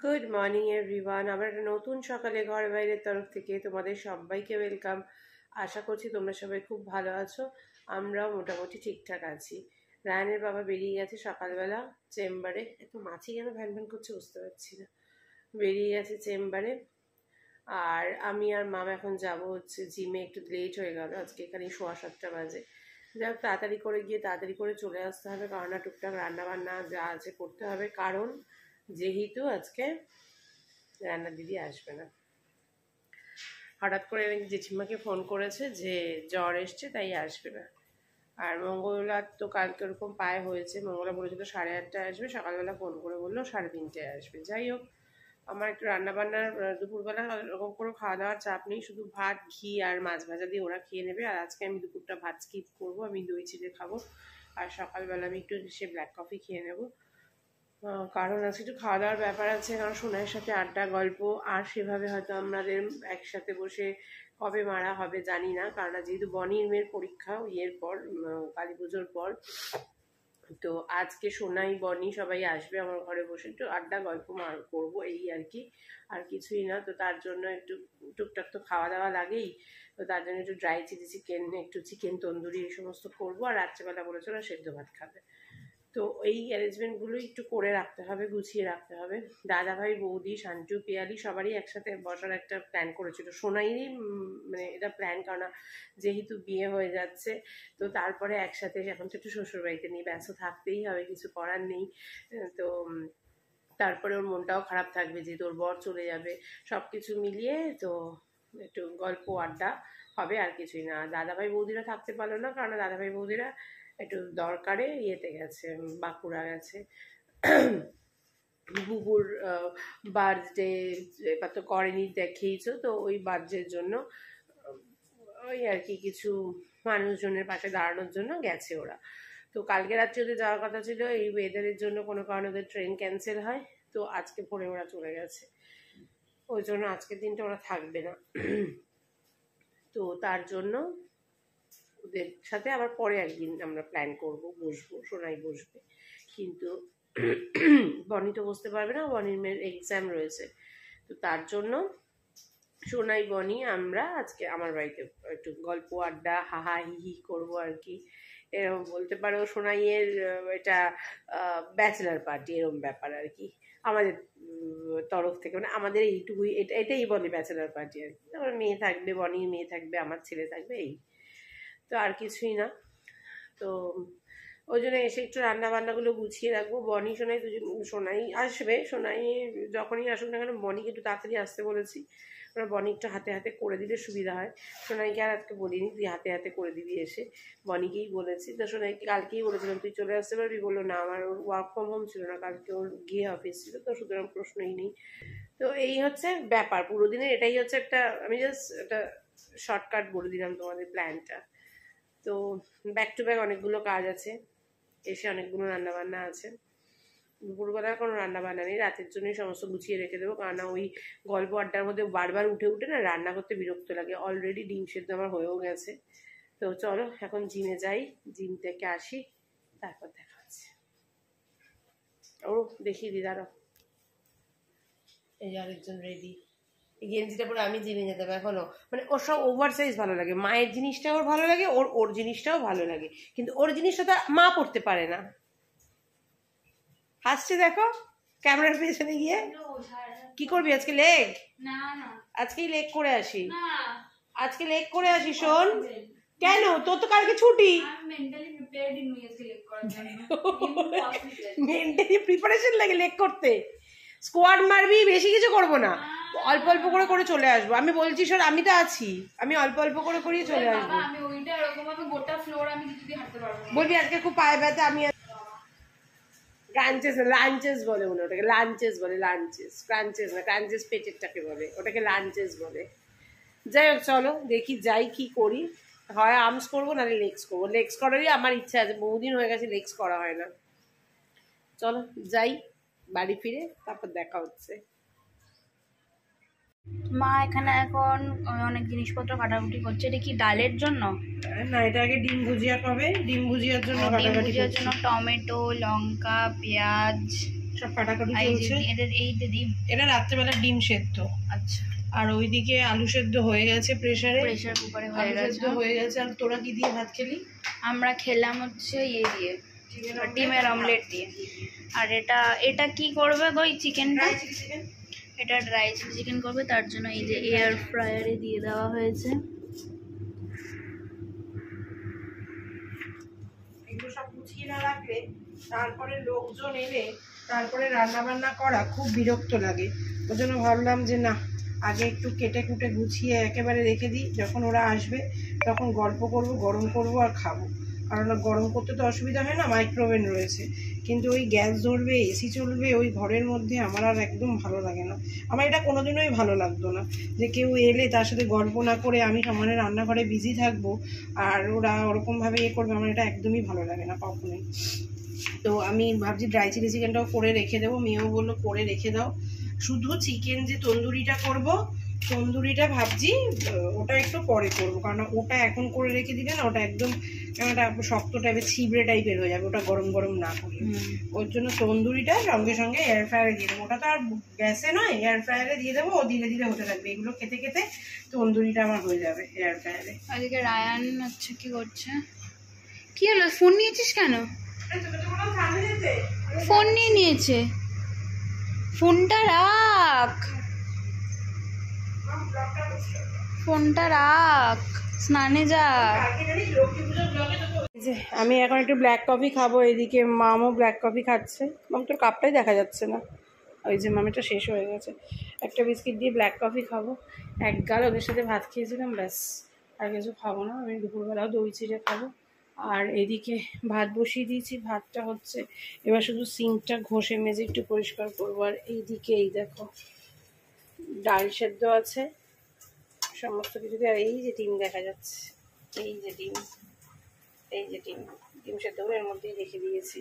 Good morning everyone. আবার একটা নতুন সকালে ঘর বাইরের তরফ থেকে তোমাদের সবাইকে ওয়েলকাম। আশা করছি তোমরা সবাই খুব ভালো আছো, আমরাও মোটামুটি ঠিকঠাক আছি। রায়ানের বাবা বেরিয়ে গেছে সকালবেলা চেম্বারে, একটু মাছি কেন ভ্যান ভ্যান করছে বুঝতে পারছি না, বেরিয়ে গেছে চেম্বারে। আর আমি আর মামা এখন যাব হচ্ছে জিমে, একটু লেট হয়ে গেল আজকে, এখানে 7:15 বাজে। যাই হোক তাড়াতাড়ি করে গিয়ে তাড়াতাড়ি করে চলে আসতে হবে, কারণ টুকটাক রান্নাবান্না যা আছে করতে হবে, কারণ যেহেতু আজকে রান্নার দিদি আসবে না। হঠাৎ করে জেঠিমাকে ফোন করেছে যে জ্বর এসছে তাই আসবে না। আর মঙ্গলার তো কালকে ওরকম পায়ে হয়েছে, মঙ্গলা বলেছিল 8:30টায় আসবে, সকালবেলা ফোন করে বললো 3:30টায় আসবে। যাই হোক আমার একটু রান্নাবান্নার দুপুরবেলা ওরকম কোনো খাওয়া দাওয়ার চাপ নেই, শুধু ভাত ঘি আর মাছ ভাজা দিয়ে ওরা খেয়ে নেবে। আর আজকে আমি দুপুরটা ভাত স্কিপ করবো, আমি দই চিড়ে খাবো। আর সকালবেলা আমি একটু সে ব্ল্যাক কফি খেয়ে নেবো, কারণ আজকে একটু খাওয়া দাওয়ার ব্যাপার আছে। কারণ সোনাইয়ের সাথে আড্ডা গল্প আর সেভাবে হয়তো আমাদের একসাথে বসে কবে মারা হবে জানি না, কারণ যেহেতু বনির মেয়ের পরীক্ষা ইয়ের পর, কালী পুজোর পর, তো আজকে সোনাই বনি সবাই আসবে আমার ঘরে, বসে একটু আড্ডা গল্প করবো এই আর কি, আর কিছুই না। তো তার জন্য একটু টুকটাক তো খাওয়া দাওয়া লাগেই, তো তার জন্য একটু ড্রাই চিলি চিকেন, একটু চিকেন তন্দুরি এই সমস্ত করবো। আর রাত্রেবেলা বলেছিল সেদ্ধ ভাত খাবে, তো এই অ্যারেঞ্জমেন্টগুলো একটু করে রাখতে হবে, গুছিয়ে রাখতে হবে। দাদাভাই, বৌদি, শান্টু, পিয়ালি সবারই একসাথে বসার একটা প্ল্যান করেছিল, সোনাইরই মানে এটা প্ল্যান, কারণ যেহেতু বিয়ে হয়ে যাচ্ছে তো তারপরে একসাথে, এখন তো একটু শ্বশুরবাড়িতে নিয়ে ব্যস্ত থাকতেই হবে, কিছু করার নেই। তো তারপরে ওর মনটাও খারাপ থাকবে যে তোর বর চলে যাবে, সব কিছু মিলিয়ে তো একটু গল্প আড্ডা হবে, আর কিছুই না। দাদাভাই বৌদিরা থাকতে পারলো না, কারণ দাদাভাই বৌদিরা একটু দরকারে ইয়েতে গেছে, বাঁকুড়া গেছে। বুবুর বার্থডে এবার তো করেনি, দেখেইছো তো, ওই বার্থডের জন্য ওই আর কি কিছু মানুষজনের পাশে দাঁড়ানোর জন্য গেছে ওরা। তো কালকে রাত্রে ওদের যাওয়ার কথা ছিল, এই ওয়েদারের জন্য কোনো কারণে ওদের ট্রেন ক্যান্সেল হয়, তো আজকে ভোরে ওরা চলে গেছে, ওই জন্য আজকের দিনটা ওরা থাকবে না। তো তার জন্য ওদের সাথে আবার পরে একদিন আমরা প্ল্যান করব, বসবো, সোনাই বসবে, কিন্তু বনি তো বসতে পারবে না, বনির মেয়ের এক্সাম রয়েছে। তো তার জন্য সোনাই বনি আমরা আজকে আমার বাড়িতে একটু গল্প আড্ডা হাহা হিহি করবো আর কি, এরকম বলতে পারো। সোনাইয়ের এটা ব্যাচেলার পার্টি এরকম ব্যাপার আর কি, আমাদের তরফ থেকে, মানে আমাদের এইটুকুই, এটাই বলে ব্যাচেলার পার্টি আর কি। আমার মেয়ে থাকবে, বনির মেয়ে থাকবে, আমার ছেলে থাকবে, এই তো, আর কিছুই না। তো ওই জন্য এসে একটু রান্না বান্নাগুলো গুছিয়ে রাখবো। বনি সোনাই দুজন, সোনাই আসবে, সোনাই যখনই আসুক না কেন বনিকে একটু তাড়াতাড়ি আসতে বলেছি, ওরা বনি একটু হাতে হাতে করে দিলে সুবিধা হয়। সোনাইকে আর আজকে বলিনি, তুই হাতে হাতে করে দিবি এসে, বনিকেই বলেছি। তো সোনাইকে কালকেই বলেছিলাম তুই চলে আসতে পারবি, বললো না আমার ওর ওয়ার্ক ফ্রম হোম ছিল না, কালকে ওর গিয়ে অফিস ছিল, তো সুতরাং প্রশ্নই নেই। তো এই হচ্ছে ব্যাপার পুরো দিনের, এটাই হচ্ছে একটা, আমি জাস্ট একটা শর্টকাট বলে দিলাম তোমাদের প্ল্যানটা। তো ব্যাক টু ব্যাক অনেকগুলো কাজ আছে, এসে অনেকগুলো রান্নাবান্না আছে। দুপুরবেলার কোনো রান্নাবান্না নেই, রাতের জন্যই সমস্ত গুছিয়ে রেখে দেবো, কারণ ওই গল্প আড্ডার মধ্যে বারবার উঠে উঠে না রান্না করতে বিরক্ত লাগে। অলরেডি ডিম সেদ্ধ আমার হয়েও গেছে। তো চলো এখন জিমে যাই, জিম থেকে আসি, তারপর দেখা হচ্ছে। ও দেখিয়ে দি, দাঁড়াও, এই আরেকজন রেডি। এই গেঞ্জিটা পরে আমি জিমে যেতে হবে এখনো, মানে ওর সব ওভার সাইজ ভালো লাগে, মায়ের জিনিসটাও ওর ভালো লাগে, ওর জিনিসটাও ভালো লাগে, কিন্তু ওর জিনিসটা তো মা পড়তে পারে না। হাসছে দেখো ক্যামেরার পেছনে গিয়ে। কি করবি আজকে? লেগ? আজকেই লেগ করে আসি, আজকে লেগ করে আসি। শোন, কেন তোর তো কালকে ছুটি? মেন্টালি প্রিপারেশন লাগে লেগ করতে। স্কোয়াড মারবি, বেশি কিছু করবো না, অল্প অল্প করে করে চলে আসবো। আমি বলছি শোন, আমি তো আছি, আমি অল্প অল্প করে করিয়ে চলে আসবো। বলবি আজকে খুব পায়ে ব্যথা, আমি ক্রাঞ্চেস, লাঞ্চেস বলে মনে, ওটাকে লাঞ্চেস বলে, লাঞ্চেস, ক্রাঞ্চেস না, ক্রাঞ্চেস পেটেরটাকে বলে, ওটাকে লাঞ্চেস বলে। যাই হোক চলো দেখি যাই কি করি, হয় আর্মস করবো নাহলে লেগস করবো। লেগস করারই আমার ইচ্ছা আছে, বহুদিন হয়ে গেছে লেগস করা হয় না। চলো যাই, বাড়ি ফিরে তারপর দেখা হচ্ছে। মা এখানে এখন অনেক জিনিসপত্র কাটাকুটি করছে, এটা কি ডালের জন্য? না, এটা আগে ডিম ভুজিয়া করবে, ডিম ভুজিয়ার জন্য টমেটো, লঙ্কা, পেঁয়াজ, সব কাটাকাটি এই যে চলছে। এদের এই যে ডিম, এটা রাত্রেবেলা ডিম সেদ্ধ। আচ্ছা আর ওইদিকে আলু সেদ্ধ হয়ে গেছে প্রেসারে, প্রেসার কুকারে হয়ে আলু গেছে। সেদ্ধ হয়ে গেছে। আর তোরা কি দিয়ে ভাত খেলি? আমরা খেলাম হচ্ছে ইয়ে দিয়ে, ডিমের অমলেট দিয়ে। আর এটা এটা কি করবে গো এই চিকেনটা? চিকেন। এটা ড্রাই চিকেন করবে, তার জন্য এই যে এয়ার ফ্রায়ারে দিয়ে দেওয়া হয়েছে। এগুলো সব গুছিয়ে না রাখলে তারপরে লোকজন এলে তারপরে রান্না বান্না করা খুব বিরক্ত লাগে। ওই জন্য ভাবলাম যে না, আগে একটু কেটে কুটে গুছিয়ে একেবারে রেখে দিই, যখন ওরা আসবে তখন গল্প করব, গরম করব আর খাবো। কারণ গরম করতে তো অসুবিধা হয় না, মাইক্রোওভেন রয়েছে। কিন্তু ওই গ্যাস ধরবে, এসি চলবে ওই ঘরের মধ্যে, আমার আর একদম ভালো লাগে না। আমার এটা কোনোদিনই ভালো লাগতো না, যে কেউ এলে তার সাথে গল্প না করে আমি সমানে রান্নাঘরে বিজি থাকবো আর ওরা ওরকমভাবে করবে, আমার এটা একদমই ভালো লাগে না কখনোই। তো আমি ভাবছি ড্রাই চিলি চিকেনটাও করে রেখে দেবো। মেয়েও বললো করে রেখে দাও। শুধু চিকেন যে তন্দুরিটা করব, তন্দুরিটা ভাবছি ওটা একটু পরে করবো, কারণ ওটা এখন করে রেখে দিলে না ওটা একদম একটা শক্ত টাইপের ছিবড়ে টাইপের হয়ে যাবে, ওটা গরম গরম না করলে। ওর জন্য তন্দুরিটা সঙ্গে সঙ্গে এয়ার ফ্রায়ারে দিয়ে দেবো। ওটা তো আর গ্যাসে নয়, এয়ার ফ্রায়ারে দিয়ে দেবো, ও ধীরে ধীরে হতে থাকবে। এগুলো খেতে খেতে তন্দুরিটা আমার হয়ে যাবে এয়ার ফ্রায়ারে। ওদিকে রায়ান হচ্ছে কি করছে? কি হলো, ফোন নিয়েছিস কেন? ফোন নিয়ে নিয়েছে, ফোনটা রাখ, ফোনটা রাখ, স্নানে যা। যে আমি এখন একটু ব্ল্যাক কফি খাবো, এদিকে মামও ব্ল্যাক কফি খাচ্ছে। মাম তোর কাপটাই দেখা যাচ্ছে না, ওই যে মামিটা শেষ হয়ে গেছে। একটা বিস্কিট দিয়ে ব্ল্যাক কফি খাবো, এক গাল ওদের সাথে ভাত খেয়েছিলাম, ব্যাস আর কিছু খাবো না। আমি দুপুরবেলাও দই চিড়ে খাবো। আর এদিকে ভাত বসিয়ে দিয়েছি, ভাতটা হচ্ছে, এবার শুধু সিঙ্কটা ঘষে মেজে একটু পরিষ্কার করবো। আর এইদিকে এই দেখো ডাল সেদ্ধ আছে সমস্ত কিছু দিয়ে। আর এই যে ডিম দেখা যাচ্ছে, এই যে ডিম, এই যে ডিম, ডিম সেদ্ধ এর মধ্যেই রেখে দিয়েছি।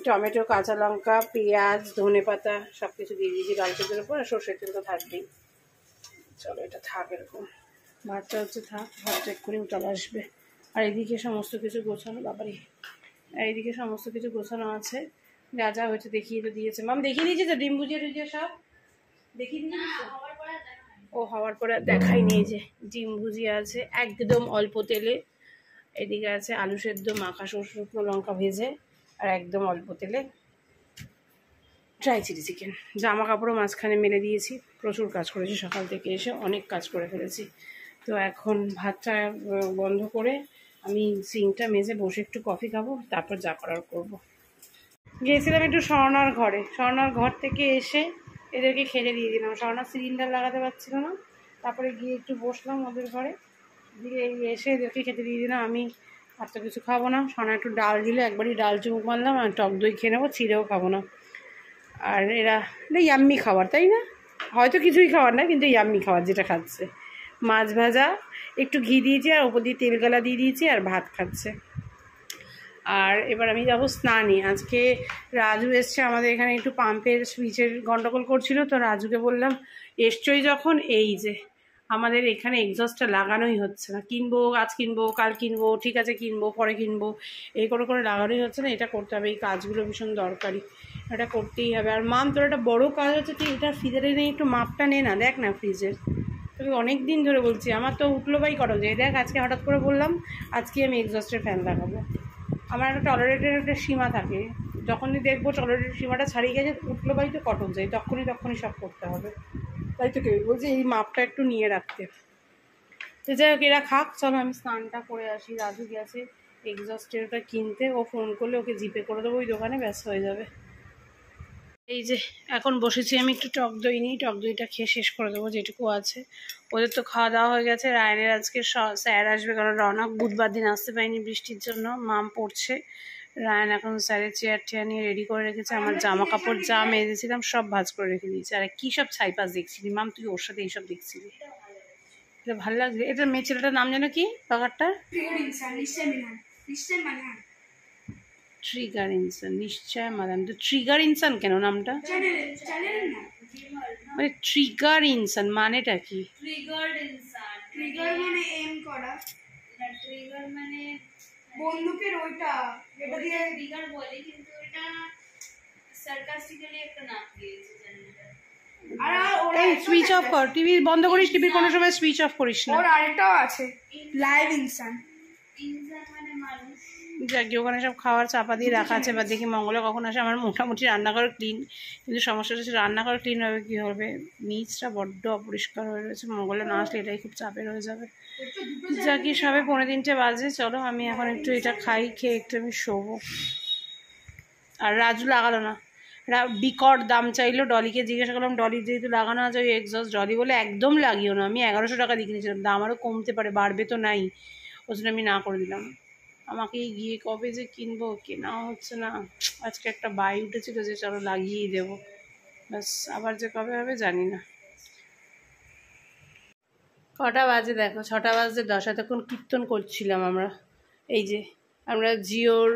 টমেটো, কাঁচা লঙ্কা, পেঁয়াজ, ধনেপাতা সব কিছু দিয়ে দিয়েছি ডাল সেদ্ধের উপর। আর সর্ষের তেল তো থাকবেই। চলো এটা থাক এরকম, ভাতটা হচ্ছে থাক, ভাতটা এক্ষুনি উঠাল আসবে। আর এদিকে সমস্ত কিছু গোছানো, বাবারি, আর এইদিকে সমস্ত কিছু গোছানো আছে, যা যা হয়েছে দেখিয়ে তো দিয়েছে। মাম দেখিয়ে দিয়েছে তো ডিম ভুজিয়ে টুজিয়ে সব দেখিয়ে দিয়েছে। ও হওয়ার পরে দেখাইনি। যে ডিম ভুজিয়া আছে একদম অল্প তেলে, এদিকে আছে আলু সেদ্ধ মাখা শুকনো লঙ্কা ভেজে আর একদম অল্প তেলে ড্রাই চিলি চিকেন। জামা কাপড়ও মাঝখানে মেলে দিয়েছি, প্রচুর কাজ করেছি সকাল থেকে এসে, অনেক কাজ করে ফেলেছি। তো এখন ভাতটা বন্ধ করে আমি সিঙ্কটা মেজে বসে একটু কফি খাবো, তারপর যা করার করবো। গিয়েছিলাম একটু স্বর্ণার ঘরে, স্বর্ণার ঘর থেকে এসে এদেরকে খেতে দিয়ে দিলাম। স্বর্ণার সিলিন্ডার লাগাতে পারছিল না, তারপরে গিয়ে একটু বসলাম ওদের ঘরে, দিয়ে এসে এদেরকে খেতে দিয়ে দিলাম। আমি আর তো কিছু খাবো না। স্বর্ণা একটু ডাল দিলে একবারই ডাল চুমুক মারলাম, আর টক দই খেয়ে নেবো, চিড়েও খাবো না। আর এরা ইয়াম্মি খাবার, তাই না? হয়তো কিছুই খাওয়ার না, কিন্তু ইয়াম্মি খাবার যেটা খাচ্ছে, মাছ ভাজা একটু ঘি দিয়েছি আর ওপর দিয়ে তেল গালা দিয়ে দিয়েছি আর ভাত খাচ্ছে। আর এবার আমি যাবো স্নানে। আজকে রাজু এসছে আমাদের এখানে, একটু পাম্পের সুইচের গন্ডগোল করছিল, তো রাজুকে বললাম এসছই যখন, এই যে আমাদের এখানে এক্সস্টটা লাগানোই হচ্ছে না, কিনবো আজ কিনবো কাল কিনবো, ঠিক আছে কিনবো পরে কিনবো, এই করে করে লাগানোই হচ্ছে না। এটা করতে হবে, এই কাজগুলো ভীষণ দরকারি, এটা করতেই হবে। আর মাম তোর একটা বড়ো কাজ হচ্ছে, তুই এটা ফ্রিজের নিয়ে একটু মাপটা নে না, দেখ না ফ্রিজের, তোকে অনেক দিন ধরে বলছি। আমার তো উঠলো বাই কটক যায়, দেখ আজকে হঠাৎ করে বললাম আজকে আমি এক্সস্টের ফ্যান লাগাবো। আমার একটা টলারেটের একটা সীমা থাকে, যখনই দেখবো টলারেটের সীমাটা ছাড়িয়ে গেছে, উঠলো বাই তো কটক যায়, তখনই সব করতে হবে। তাই তো কেউ বলছে এই মাপটা একটু নিয়ে রাখতে। তো যাই হোক এরা খাক, চলো আমি স্নানটা করে আসি। রাজু গেছে এক্সস্টের ওটা কিনতে, ও ফোন করলে ওকে জিপে করে দেবো, ওই দোকানে ব্যাস হয়ে যাবে। এই যে এখন বসেছি আমি, একটু টক দই নিই, টক দইটা খেয়ে শেষ করে দেবো যেটুকু আছে। ওদের তো খাওয়া দাওয়া হয়ে গেছে। রায়নের আজকে স্যার আসবে, কারণ রনক বুধবার দিন আসতে পারেনি বৃষ্টির জন্য, মাম পড়ছে। রায়ন এখন স্যারের চেয়ার টেয়ার নিয়ে রেডি করে রেখেছে। আমার জামা কাপড় যা মেজেছিলাম সব ভাঁজ করে রেখে দিয়েছে। আর কী সব ছাইপাস দেখছিলি মাম, তুই ওর সাথে এইসব দেখছিলি? এটা ভালো লাগছে। এটা মেয়ে ছেলেটার নাম যেন কি কাকারটার? ট্রিগার ইনসান, নিশ্চয় মাদান। তো ট্রিগার ইনসান কেন নামটা? মানে ট্রিগার ইনসান মানেটা কি? ট্রিগার্ড ইনসান, ট্রিগার মানে এম করা, না ট্রিগার মানে বন্দুকের ওইটা, যেটা দিয়ে ট্রিগার বলে, কিন্তু এটা সার্কাস্টিক্যালি একটা নাম দিয়েছে চ্যানেলটা। এই সুইচ অফ কর, টিভি বন্ধ করিস, টিভি কোনো সময় সুইচ অফ করিস না। ওর আরেকটাও আছে, লাইভ ইনসান। ইনসান মানে মানুষ। যাকে ওখানে সব খাওয়ার চাপা দিয়ে রাখা আছে, বা দেখি মঙ্গলা কখন আসে। আমার মোটামুটি রান্নাঘর ক্লিন, কিন্তু সমস্যা হচ্ছে রান্নাঘর ক্লিন হবে কী হবে, নিচটা বড্ড অপরিষ্কার হয়ে রয়েছে। মঙ্গলা না আসলে এটাই খুব চাপের হয়ে যাবে। যাকে সবে 3:45 বাজে, চলো আমি এখন একটু এটা খাই, খেয়ে একটু আমি শোবো। আর রাজু লাগালো না, বিকট দাম চাইলো। ডলিকে জিজ্ঞাসা করলাম, ডলি যেহেতু লাগানো আছে ওই এক্সস্ট, ডলি বলে একদম লাগিও না। আমি 1100 টাকা দিয়ে কিনেছিলাম, দাম আরও কমতে পারে, বাড়বে তো নাই, ওই জন্য আমি না করে দিলাম। আমাকে গিয়ে কবে যে কিনবো, কেনাও হচ্ছে না। আজকে একটা বাই উঠেছিল যে চলো লাগিয়েই দেবো, ব্যাস আবার যে কবে হবে জানি না। কটা বাজে দেখো, 6টা বাজে 10। এতক্ষণ কীর্তন করছিলাম আমরা। এই যে আমরা জিওর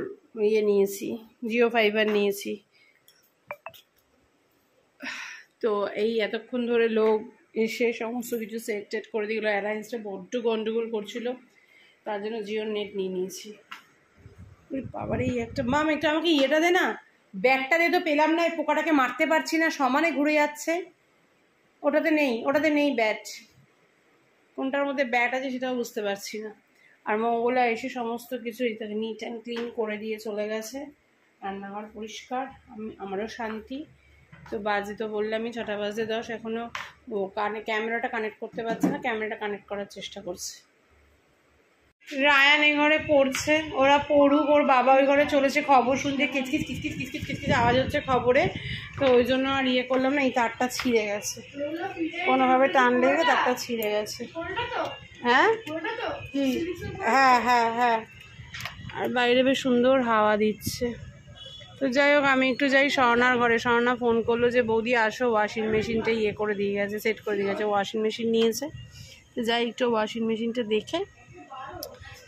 ইয়ে নিয়েছি, জিও ফাইবার নিয়েছি। তো এই এতক্ষণ ধরে লোক এসে সমস্ত কিছু সেট টেট করে দিয়েগুলো, অ্যালায়েন্সটা বড্ড গন্ডগোল করছিল, তার জন্য জিওর নেট নিয়ে নিয়েছি। ওই বাবার এই একটা মাম, একটু আমাকে ইয়েটা দে না, ব্যাগটা দিয়ে তো পেলাম না, এই পোকাটাকে মারতে পারছি না, সমানে ঘুরে যাচ্ছে। ওটাতে নেই ব্যাট, কোনটার মধ্যে ব্যাট আছে সেটাও বুঝতে পারছি না। আর মঙ্গলা এসে সমস্ত কিছু নিট অ্যান্ড ক্লিন করে দিয়ে চলে গেছে, রান্নাঘর পরিষ্কার, আমারও শান্তি। তো বাজে তো বললামই 6টা বাজে 10, এখনও ও ক্যামেরাটা কানেক্ট করতে পারছে না, ক্যামেরাটা কানেক্ট করার চেষ্টা করছে। রায়ান এই ঘরে পড়ছে, ওরা পড়ুক, ওর বাবা ওই ঘরে চলেছে খবর শুনতে, কিচকিচ কিচকিচ কিচকিচ কিচকিচ আওয়াজ হচ্ছে খবরে। তো ওই জন্য আর ইয়ে করলাম না। এই তারটা ছিঁড়ে গেছে, কোনোভাবে টান লেগে তারটা ছিঁড়ে গেছে। হ্যাঁ হ্যাঁ হ্যাঁ হ্যাঁ, আর বাইরে বেশ সুন্দর হাওয়া দিচ্ছে। তো যাই হোক, আমি একটু যাই স্বর্ণার ঘরে। স্বর্ণা ফোন করলো যে বৌদি আসো, ওয়াশিং মেশিনটা ইয়ে করে দিয়ে গেছে, সেট করে দিয়ে গেছে, ওয়াশিং মেশিন নিয়েছে। তো যাই একটু ওয়াশিং মেশিনটা দেখে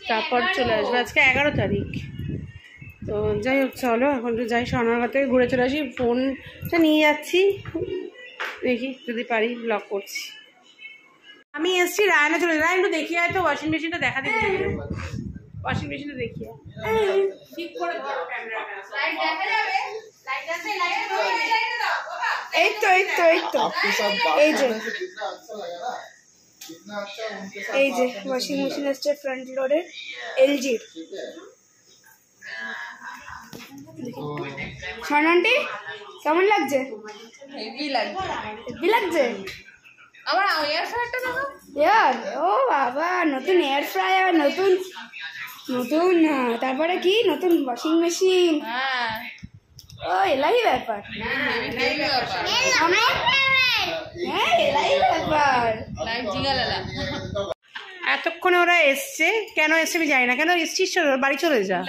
তারপর চলে আসবে। আজকে 11 তারিখ। তো যাই হোক চলো এখন একটু যাই স্বর্ণার ঘর থেকে ঘুরে চলে আসি। ফোনটা নিয়ে যাচ্ছি, দেখি যদি পারি ব্লগ করছি। আমি এসছি, রায়না চলে, রায়ন একটু দেখিয়ে আয় তো ওয়াশিং মেশিনটা, দেখা দিচ্ছি ওয়াশিং মেশিনটা দেখিয়ে ঠিক করে ধরো ক্যামেরাটা। এই তো এই যে ওয়াশিং মেশিন আসছে ফ্রন্ট লোডের এলজির। সোনান্টি কেমন লাগছে? হেভি লাগছে। হেভি লাগছে। আমার এয়ার ফ্রায়ারটা দেখো। ইয়ার ও বাবা, নতুন এয়ার ফ্রায়ার, নতুন তারপরে কি নতুন ওয়াশিং মেশিন। হ্যাঁ ও এলাই ব্যাপার। হ্যাঁ এলাই ব্যাপার। লাইভ জিগালালা। এতক্ষণে ওরা এসছে, কেন এসছে আমি জানি না। কেন এসছিস, বাড়ি চলে যা।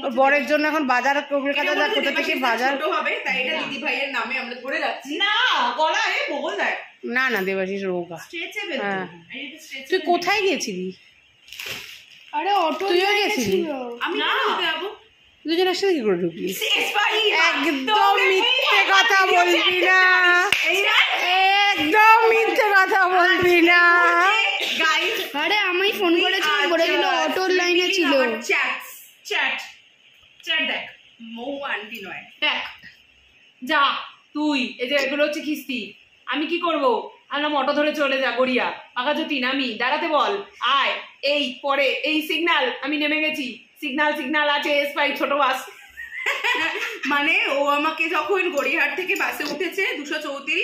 ওর বরের জন্য এখন বাজার কলকাতা যা, কোথা থেকে বাজার হবে, তাই এটা দিদি ভাইয়ের নামে আমরা করে যাচ্ছি। না গলায় বগল দেয় না, না দেবাশিস রোগা। হ্যাঁ তুই কোথায় গেছিলি? আরে অটো তুইও গেছিলি? আমি দুজন একসাথে কি করে ঢুকলি? একদম মিথ্যে কথা বলবি না, একদম মিথ্যে কথা বলবি না। আরে আমি ফোন করেছিলাম, বলে দিল অটোর লাইনে ছিল। চ্যাট দেখ, মৌ আন্টি নয়, দেখ যা তুই। এই যে এগুলো হচ্ছে কিস্তি, আমি কি করব? আমরা অটো ধরে চলে যা গড়িয়া, আকাশতি নামি, দাঁড়াতে বল, আয়, এই পরে এই সিগন্যাল, আমি নেমে গেছি, সিগন্যাল আছে, এসপাই ছোট বাস। মানে ও আমাকে যখন গড়িয়াহাট থেকে বাসে উঠেছে 234,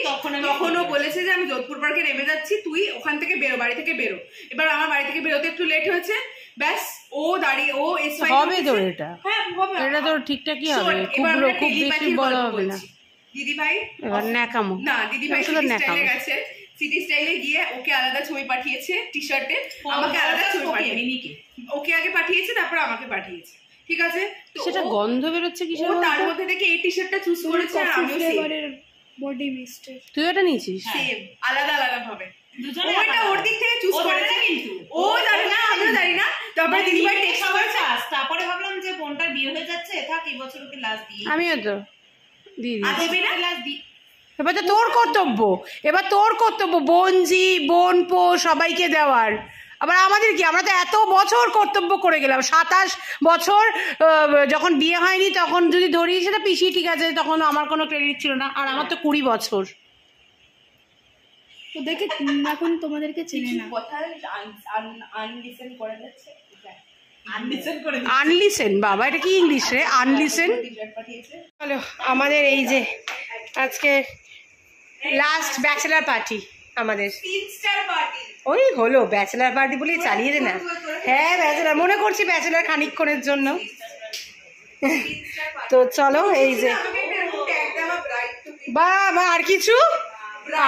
তখন ও বলেছে যে আমি যোধপুর পার্কে নেমে যাচ্ছি, তুই ওখান থেকে বেরো, বাড়ি থেকে বেরো। এবার আমার বাড়ি থেকে বেরোতে একটু লেট হয়েছে, ব্যাস ও দাঁড়িয়ে, ও এসপাই হবে তো এটা। হ্যাঁ হবে, এটা তো ঠিকঠাকই হবে, খুব বেশি বড় হবে না। দিদি ভাই এবার ন্যাকামো না, দিদি ভাই স্টাইলে গেছে, সিটি স্টাইলে গিয়ে ওকে আলাদা ছবি পাঠিয়েছে টি শার্টে, আমাকে আলাদা ছবি পাঠিয়েছে, ওকে আগে পাঠিয়েছে তারপর আমাকে পাঠিয়েছে, ঠিক আছে? তো সেটা গন্ধ বেরোচ্ছে কিসের? ও তার মধ্যে থেকে এই টি শার্টটা চুজ করেছে, আর আমিও ফ্লেভারের বডি মিস্টার। তুই এটা নিয়েছিস? সেম আলাদা ভাবে, ওটা ওর দিক থেকে চুজ করেছে, কিন্তু ও জানে না, আমিও জানি না। তারপরে দিদি ভাই টেক্সট করেছে, তারপরে ভাবলাম যে বোনটার বিয়ে হয়ে যাচ্ছে, থাক এই বছর ওকে লাস্ট দিই। আমিও তো দিদি, লাস্ট দিই। এবার তো তোর কর্তব্য, বোন পো সবাইকে দেওয়ার। আবার আমাদের কি, আমরা তো এত বছর কর্তব্য করে গেলাম, 27 বছর যখন বিয়ে হয়নি তখন যদি ধরি সেটা পিসি ঠিক আছে, তখন আমার কোনো ক্রেডিট ছিল না, আর আমার তো 20 বছর। ওদেরকে এখন তোমাদেরকে চেনে না। আনলিসেন, বাবা এটা কি ইংলিশ রে, আনলিসেন। চলো আমাদের এই যে আজকে লাস্ট ব্যাচেলার পার্টি আমাদের, ওই হলো ব্যাচেলার পার্টি বলেই চালিয়ে দে না। হ্যাঁ ব্যাচেলার, মনে করছি ব্যাচেলার খানিকক্ষণের জন্য। তো চলো এই যে, বাবা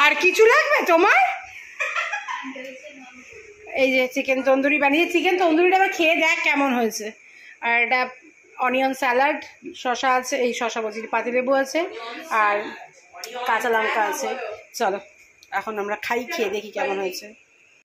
আর কিছু লাগবে তোমার? এই যে চিকেন তন্দুরি বানিয়ে, চিকেন তন্দুরিটা আবার খেয়ে দেখ কেমন হয়েছে। আর এটা অনিয়ন স্যালাড, শশা আছে, এই শশা বলছি পাতিলেবু আছে, আর কাঁচা লঙ্কা আছে। চলো এখন আমরা খাই, খেয়ে দেখি কেমন হয়েছে।